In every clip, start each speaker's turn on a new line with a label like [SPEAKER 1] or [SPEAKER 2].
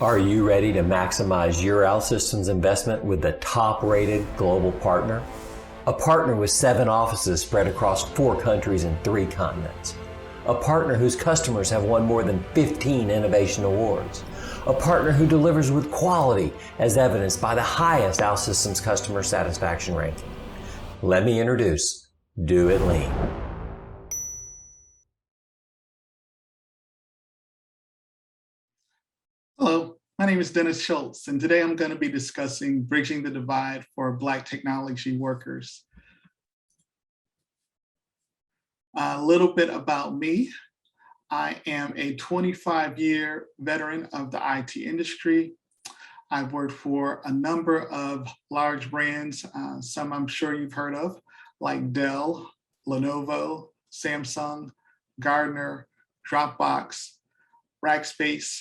[SPEAKER 1] Are you ready to maximize your OutSystems investment with the top-rated global partner? A partner with 7 offices spread across 4 countries and 3 continents. A partner whose customers have won more than 15 innovation awards. A partner who delivers with quality, as evidenced by the highest OutSystems customer satisfaction ranking. Let me introduce Do It Lean.
[SPEAKER 2] Hello, my name is Dennis Schultz, and today I'm going to be discussing bridging the divide for Black technology workers. A little bit about me. I am a 25-year veteran of the IT industry. I've worked for a number of large brands, some I'm sure you've heard of, like Dell, Lenovo, Samsung, Gardner, Dropbox, Rackspace.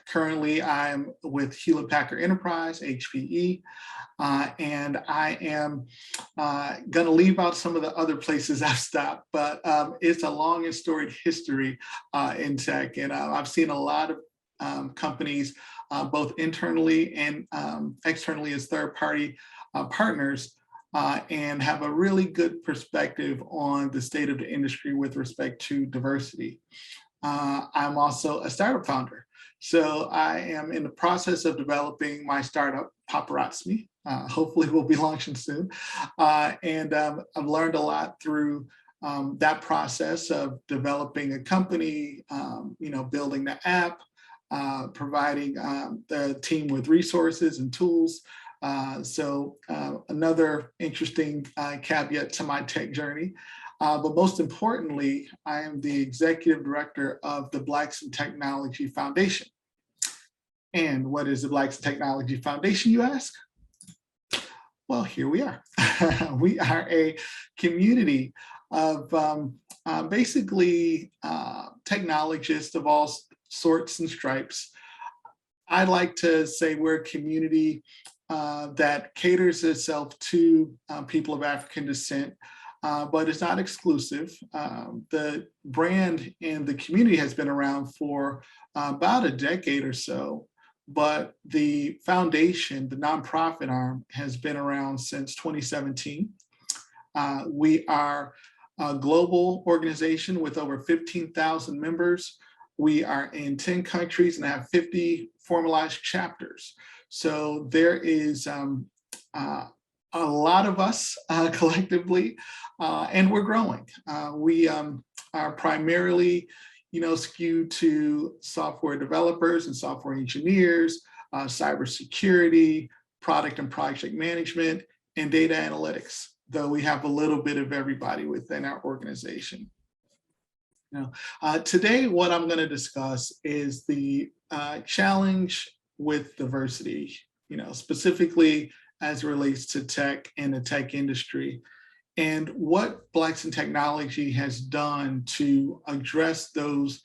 [SPEAKER 2] Currently, I'm with Hewlett Packard Enterprise, HPE, and I am going to leave out some of the other places I've stopped, but it's a long and storied history in tech, and I've seen a lot of companies, both internally and externally as third-party partners, and have a really good perspective on the state of the industry with respect to diversity. I'm also a startup founder. So I am in the process of developing my startup, Paparazzi. Hopefully we'll be launching soon. And I've learned a lot through that process of developing a company, building the app, providing the team with resources and tools. So another interesting caveat to my tech journey. But most importantly, I am the executive director of the Blacks in Technology Foundation. And what is the Blacks in Technology Foundation, you ask? Well, here we are. We are a community of basically technologists of all sorts and stripes. I like to say we're a community that caters itself to people of African descent, but it's not exclusive. The brand and the community has been around for about a decade or so, but the foundation, the nonprofit arm, has been around since 2017. We are a global organization with over 15,000 members. We are in 10 countries and have 50 formalized chapters. So there is a lot of us collectively, and we're growing. We are primarily, skewed to software developers and software engineers, cybersecurity, product and project management, and data analytics, though we have a little bit of everybody within our organization. Today, what I'm going to discuss is the challenge with diversity, specifically as it relates to tech and the tech industry, and what Blacks in Technology has done to address those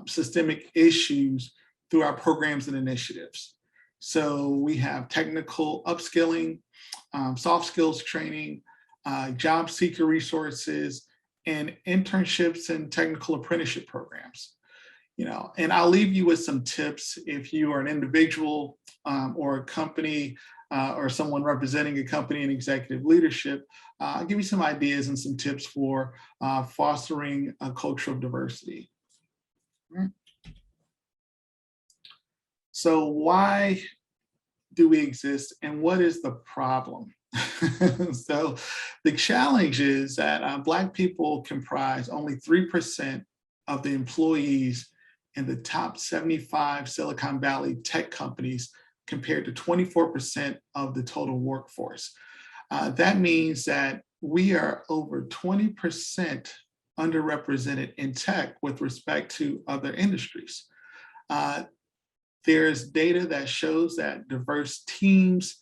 [SPEAKER 2] systemic issues through our programs and initiatives. So we have technical upskilling, soft skills training, job seeker resources, and internships and technical apprenticeship programs. And I'll leave you with some tips if you are an individual or a company or someone representing a company in executive leadership. I'll give you some ideas and some tips for fostering a culture of diversity. Right. So why do we exist and what is the problem? So the challenge is that Black people comprise only 3% of the employees in the top 75 Silicon Valley tech companies compared to 24% of the total workforce. That means that we are over 20% underrepresented in tech with respect to other industries. There's data that shows that diverse teams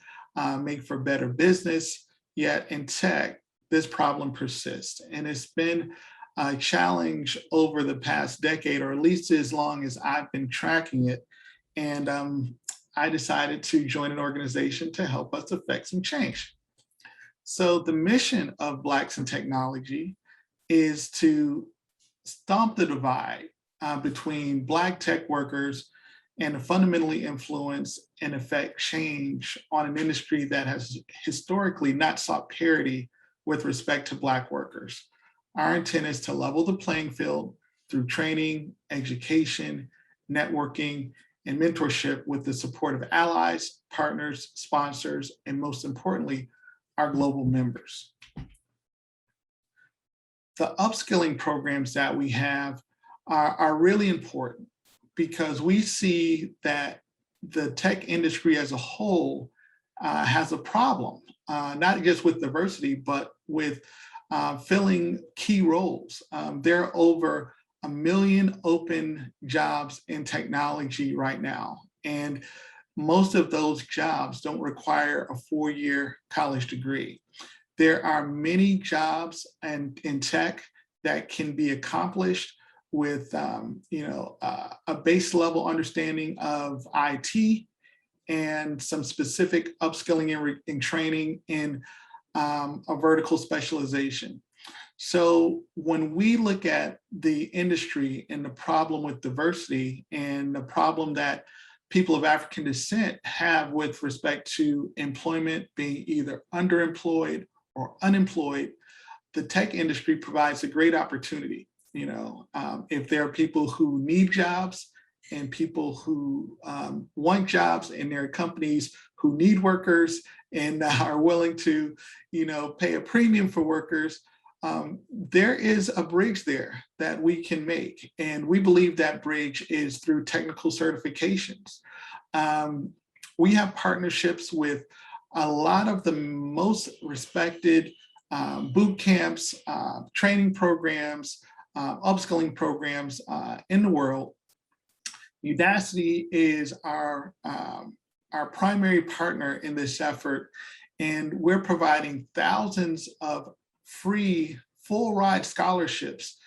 [SPEAKER 2] make for better business, yet in tech, this problem persists. And it's been a challenge over the past decade, or at least as long as I've been tracking it. And I decided to join an organization to help us affect some change. So the mission of Blacks in Technology is to stomp the divide between Black tech workers and fundamentally influence and affect change on an industry that has historically not sought parity with respect to Black workers. Our intent is to level the playing field through training, education, networking, and mentorship with the support of allies, partners, sponsors, and most importantly, our global members. The upskilling programs that we have are really important because we see that the tech industry as a whole has a problem, not just with diversity, but with filling key roles. There are over 1 million open jobs in technology right now. And most of those jobs don't require a 4-year college degree. There are many jobs in tech that can be accomplished with a base level understanding of IT and some specific upskilling and training in a vertical specialization. So when we look at the industry and the problem with diversity and the problem that people of African descent have with respect to employment being either underemployed or unemployed, the tech industry provides a great opportunity. If there are people who need jobs and people who want jobs, and there are companies who need workers and are willing to, pay a premium for workers, there is a bridge there that we can make. And we believe that bridge is through technical certifications. We have partnerships with a lot of the most respected boot camps, training programs, upskilling programs in the world. Udacity is our primary partner in this effort, and we're providing thousands of free full ride scholarships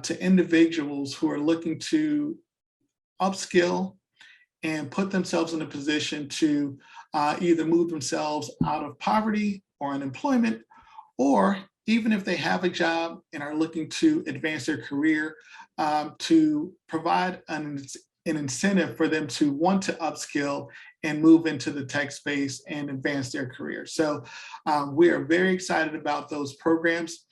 [SPEAKER 2] to individuals who are looking to upskill and put themselves in a position to either move themselves out of poverty or unemployment, or even if they have a job and are looking to advance their career, to provide an incentive for them to want to upskill and move into the tech space and advance their career. So we are very excited about those programs.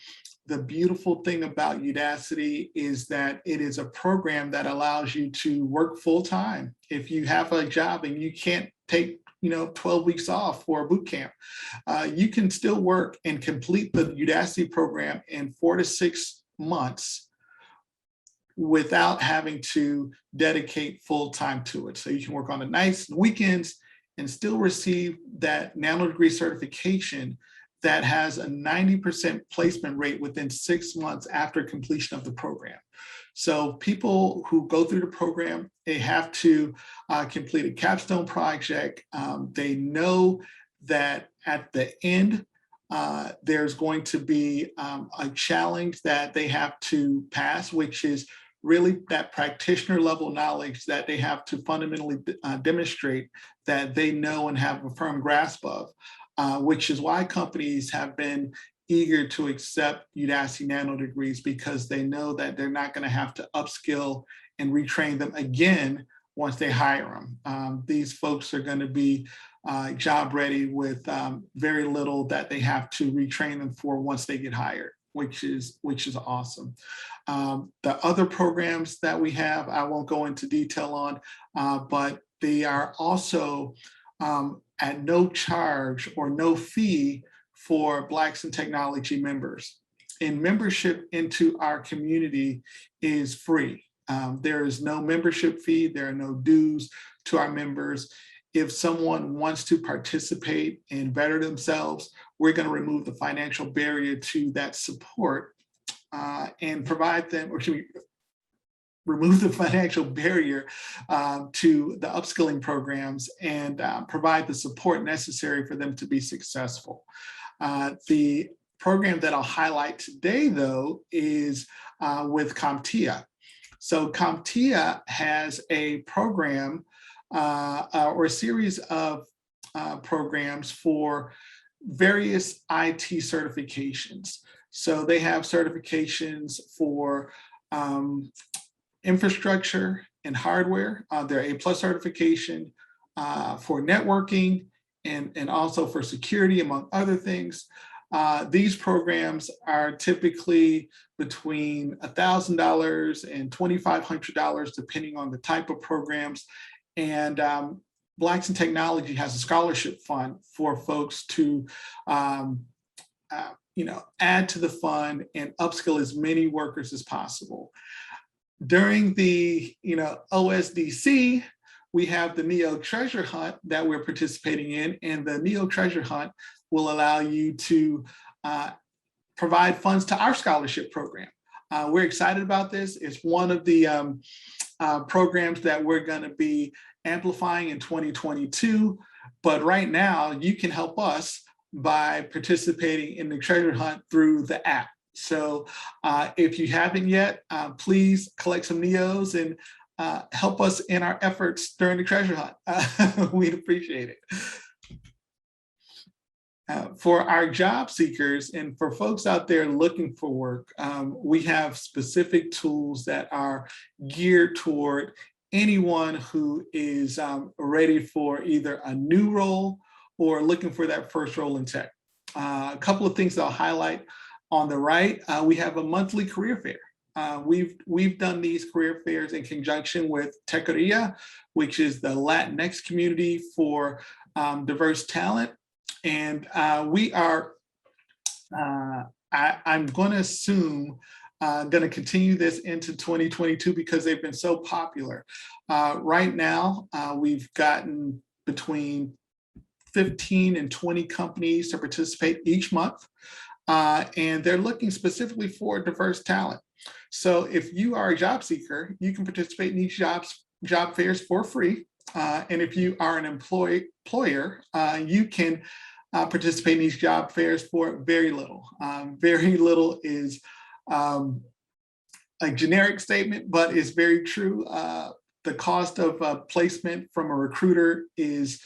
[SPEAKER 2] The beautiful thing about Udacity is that it is a program that allows you to work full time. If you have a job and you can't take 12 weeks off for a boot camp, you can still work and complete the Udacity program in 4 to 6 months without having to dedicate full time to it. So you can work on the nights and weekends and still receive that nano-degree certification that has a 90% placement rate within 6 months after completion of the program. So people who go through the program, they have to complete a capstone project. They know that at the end, there's going to be a challenge that they have to pass, which is really that practitioner level knowledge that they have to fundamentally demonstrate that they know and have a firm grasp of, which is why companies have been eager to accept Udacity nano degrees, because they know that they're not going to have to upskill and retrain them again once they hire them. These folks are going to be job ready with very little that they have to retrain them for once they get hired, which is awesome. The other programs that we have, I won't go into detail on, but they are also at no charge or no fee for Blacks in Technology members. And membership into our community is free. There is no membership fee, there are no dues to our members. If someone wants to participate and better themselves, we're going to remove the financial barrier to that support and provide them, or should we remove the financial barrier to the upskilling programs and provide the support necessary for them to be successful. The program that I'll highlight today, though, is with CompTIA. So CompTIA has a program or a series of programs for various IT certifications. So they have certifications for infrastructure and hardware. They're A+ certification for networking and also for security, among other things. These programs are typically between $1,000 and $2,500, depending on the type of programs. And Blacks in Technology has a scholarship fund for folks to add to the fund and upskill as many workers as possible. During the OSDC, we have the NEO Treasure Hunt that we're participating in, and the NEO Treasure Hunt will allow you to provide funds to our scholarship program. We're excited about this. It's one of the programs that we're going to be amplifying in 2022. But right now, you can help us by participating in the treasure hunt through the app. So if you haven't yet, please collect some NEOs and help us in our efforts during the treasure hunt. We'd appreciate it. For our job seekers and for folks out there looking for work, we have specific tools that are geared toward anyone who is ready for either a new role or looking for that first role in tech. A couple of things I'll highlight. On the right, we have a monthly career fair. We've done these career fairs in conjunction with Tequeria, which is the Latinx community for diverse talent. And we are, I'm going to assume, going to continue this into 2022 because they've been so popular. Right now, we've gotten between 15 and 20 companies to participate each month. And they're looking specifically for diverse talent. So if you are a job seeker, you can participate in these job fairs for free. And if you are an employer, you can participate in these job fairs for very little. Very little is a generic statement, but it's very true. The cost of placement from a recruiter is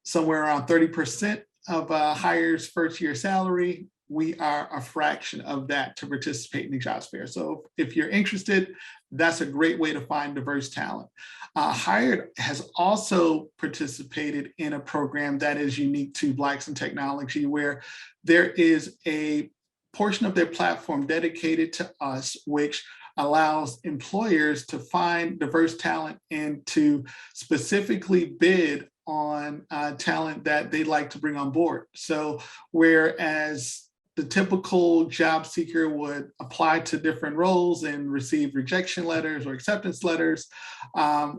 [SPEAKER 2] somewhere around 30% of a hire's first year salary. We are a fraction of that to participate in the jobs fair. So if you're interested, that's a great way to find diverse talent. Hired has also participated in a program that is unique to Blacks in Technology, where there is a portion of their platform dedicated to us, which allows employers to find diverse talent and to specifically bid on talent that they'd like to bring on board. So whereas the typical job seeker would apply to different roles and receive rejection letters or acceptance letters,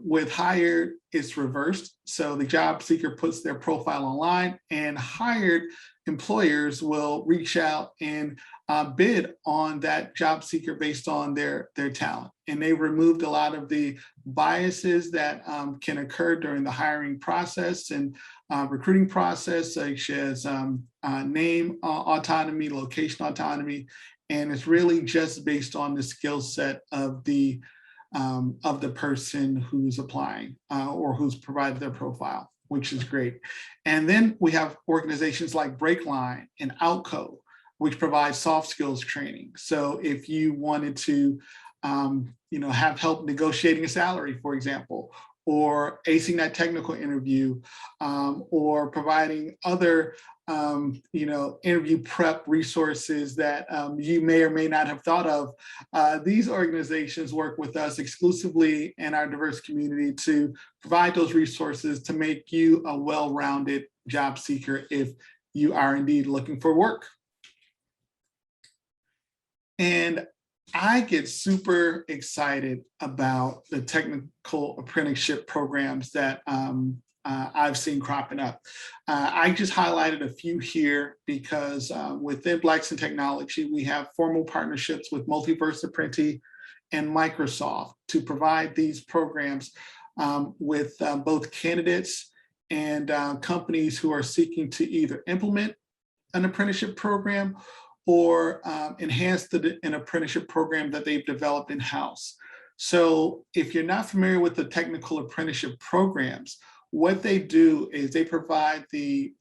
[SPEAKER 2] with Hired, it's reversed. So the job seeker puts their profile online and hired employers will reach out and bid on that job seeker based on their talent. And they removed a lot of the biases that can occur during the hiring process and recruiting process, such as name autonomy, location autonomy, and it's really just based on the skill set of the person who's applying or who's provided their profile, which is great. And then we have organizations like Breakline and Outco, which provide soft skills training. So if you wanted to have help negotiating a salary, for example, or acing that technical interview, or providing other interview prep resources that you may or may not have thought of, these organizations work with us exclusively in our diverse community to provide those resources to make you a well-rounded job seeker if you are indeed looking for work. And I get super excited about the technical apprenticeship programs that I've seen cropping up. I just highlighted a few here because within Blacks in Technology, we have formal partnerships with Multiverse Apprenti and Microsoft to provide these programs with both candidates and companies who are seeking to either implement an apprenticeship program or enhance an apprenticeship program that they've developed in-house. So if you're not familiar with the technical apprenticeship programs, what they do is they provide the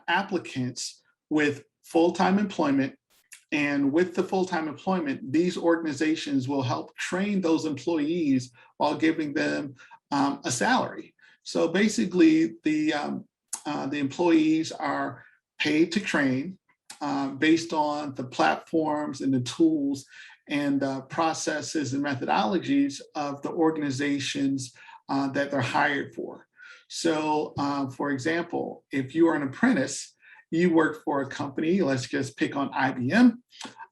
[SPEAKER 2] applicants with full-time employment And with the full-time employment, these organizations will help train those employees while giving them a salary. So basically, the employees are paid to train based on the platforms and the tools and processes and methodologies of the organizations that they're hired for. So for example, if you are an apprentice, you work for a company, let's just pick on IBM,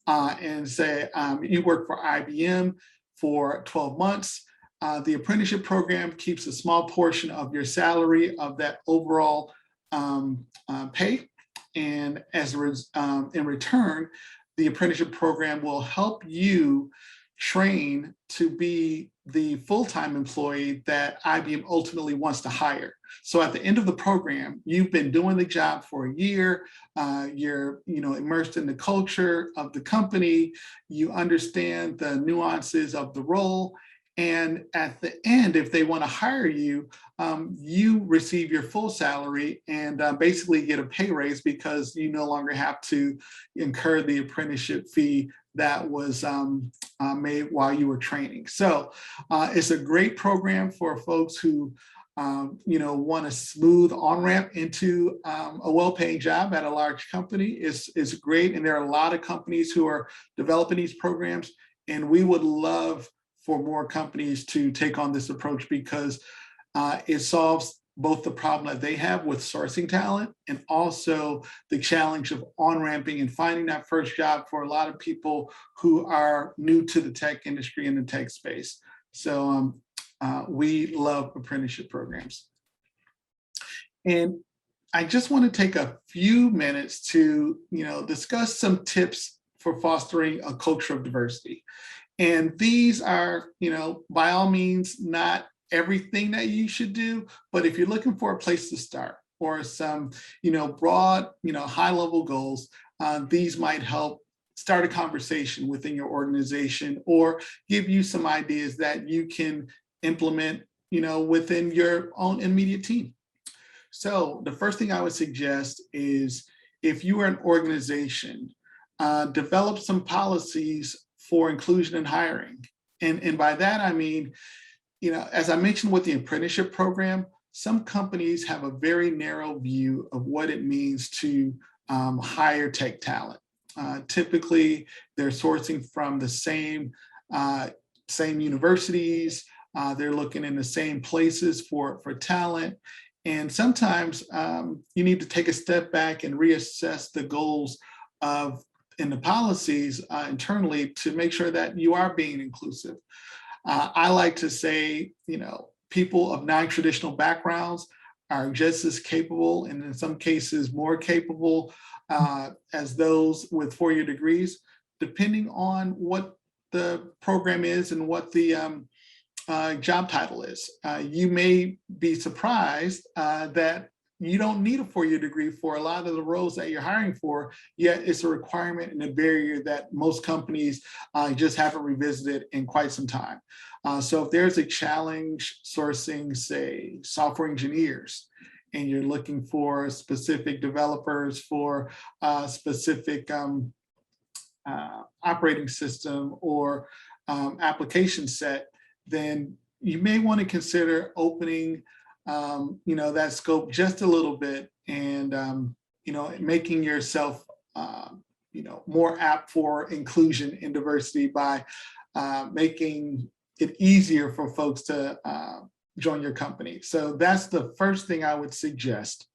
[SPEAKER 2] and say you work for IBM for 12 months. The apprenticeship program keeps a small portion of your salary of that overall pay. And as in return, the apprenticeship program will help you train to be the full-time employee that IBM ultimately wants to hire. So at the end of the program, you've been doing the job for a year, you're immersed in the culture of the company, you understand the nuances of the role, and at the end, if they want to hire you, you receive your full salary and basically get a pay raise because you no longer have to incur the apprenticeship fee that was made while you were training. So it's a great program for folks who want a smooth on-ramp into a well-paying job at a large company. It's great, and there are a lot of companies who are developing these programs, and we would love for more companies to take on this approach because it solves both the problem that they have with sourcing talent and also the challenge of on-ramping and finding that first job for a lot of people who are new to the tech industry and the tech space. So we love apprenticeship programs. And I just want to take a few minutes to discuss some tips for fostering a culture of diversity. And these are, by all means, not everything that you should do, but if you're looking for a place to start or some, broad, high-level goals, these might help start a conversation within your organization or give you some ideas that you can implement, within your own immediate team. So the first thing I would suggest is if you are an organization, develop some policies for inclusion in hiring. And by that, I mean, as I mentioned with the apprenticeship program, some companies have a very narrow view of what it means to hire tech talent. Typically, they're sourcing from the same universities, they're looking in the same places for talent. And sometimes you need to take a step back and reassess the goals in the policies internally to make sure that you are being inclusive. I like to say, people of non-traditional backgrounds are just as capable, and in some cases more capable, as those with four-year degrees, depending on what the program is and what the job title is. You may be surprised that you don't need a four-year degree for a lot of the roles that you're hiring for, yet it's a requirement and a barrier that most companies just haven't revisited in quite some time. So if there's a challenge sourcing, say, software engineers, and you're looking for specific developers for a specific operating system or application set, then you may want to consider opening that scope just a little bit and, making yourself, more apt for inclusion and diversity by making it easier for folks to join your company. So that's the first thing I would suggest.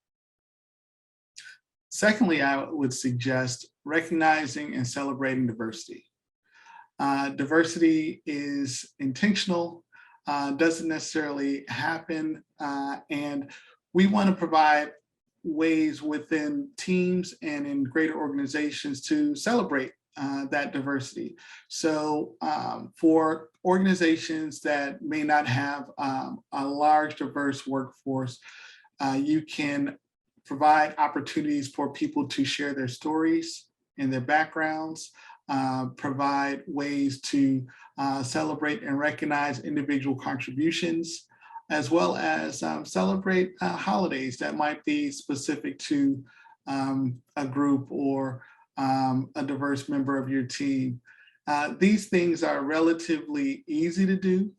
[SPEAKER 2] Secondly, I would suggest recognizing and celebrating diversity. Diversity is intentional, doesn't necessarily happen, and we want to provide ways within teams and in greater organizations to celebrate that diversity. So for organizations that may not have a large diverse workforce, you can provide opportunities for people to share their stories and their backgrounds, provide ways to celebrate and recognize individual contributions, as well as celebrate holidays that might be specific to a group or a diverse member of your team. These things are relatively easy to do.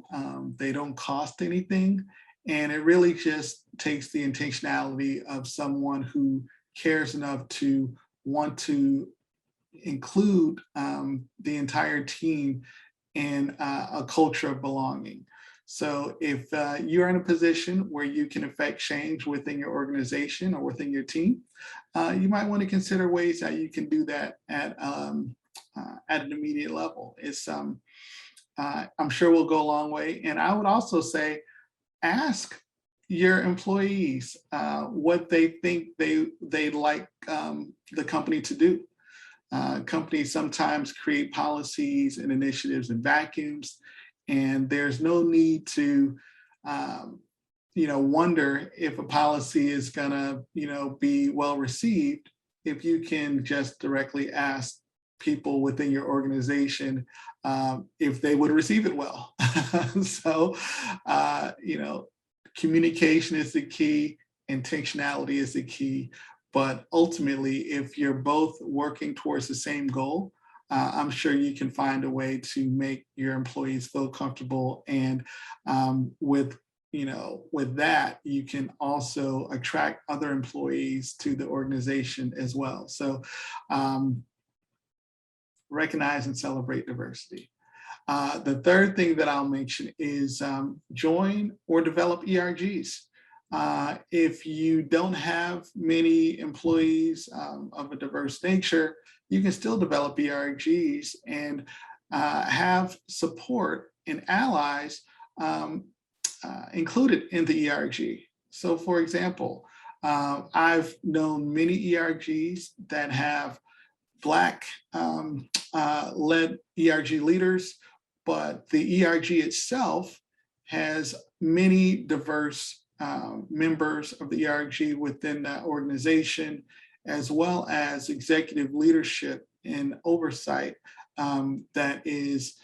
[SPEAKER 2] They don't cost anything. And it really just takes the intentionality of someone who cares enough to want to include the entire team in a culture of belonging. So if you're in a position where you can affect change within your organization or within your team, you might want to consider ways that you can do that at an immediate level. I'm sure will go a long way. And I would also say, ask your employees what they think they'd like the company to do. Companies sometimes create policies and initiatives in vacuums, and there's no need to wonder if a policy is gonna be well received if you can just directly ask people within your organization if they would receive it well. So communication is the key, intentionality is the key, but ultimately, if you're both working towards the same goal, I'm sure you can find a way to make your employees feel comfortable. And with that, you can also attract other employees to the organization as well. So recognize and celebrate diversity. The third thing that I'll mention is join or develop ERGs. If you don't have many employees of a diverse nature, you can still develop ERGs and have support and allies included in the ERG. So for example, I've known many ERGs that have Black led ERG leaders, but the ERG itself has many diverse members of the ERG within that organization, as well as executive leadership and oversight that is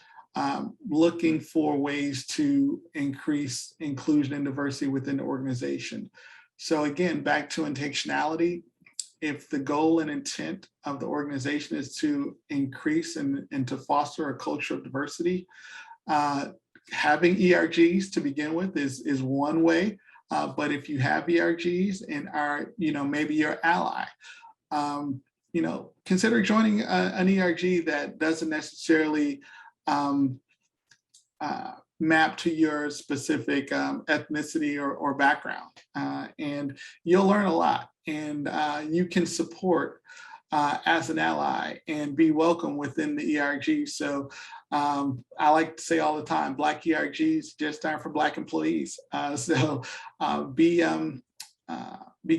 [SPEAKER 2] looking for ways to increase inclusion and diversity within the organization. So again, back to intentionality. If the goal and intent of the organization is to increase and to foster a culture of diversity, having ERGs to begin with is one way. But if you have ERGs and are, maybe your ally, consider joining an ERG that doesn't necessarily map to your specific ethnicity or background. And you'll learn a lot, and you can support as an ally and be welcome within the ERG. So I like to say all the time, Black ERGs just stand for Black employees. So be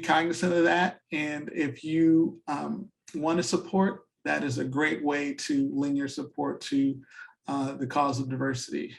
[SPEAKER 2] cognizant of that. And if you want to support, that is a great way to lend your support to the cause of diversity.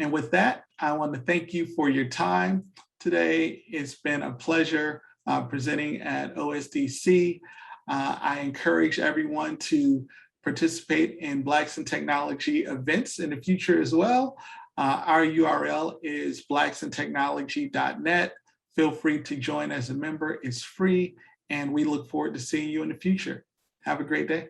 [SPEAKER 2] And with that, I want to thank you for your time today. It's been a pleasure presenting at OSDC. I encourage everyone to participate in Blacks in Technology events in the future as well. Our URL is blacksintechnology.net. Feel free to join as a member. It's free, and we look forward to seeing you in the future. Have a great day.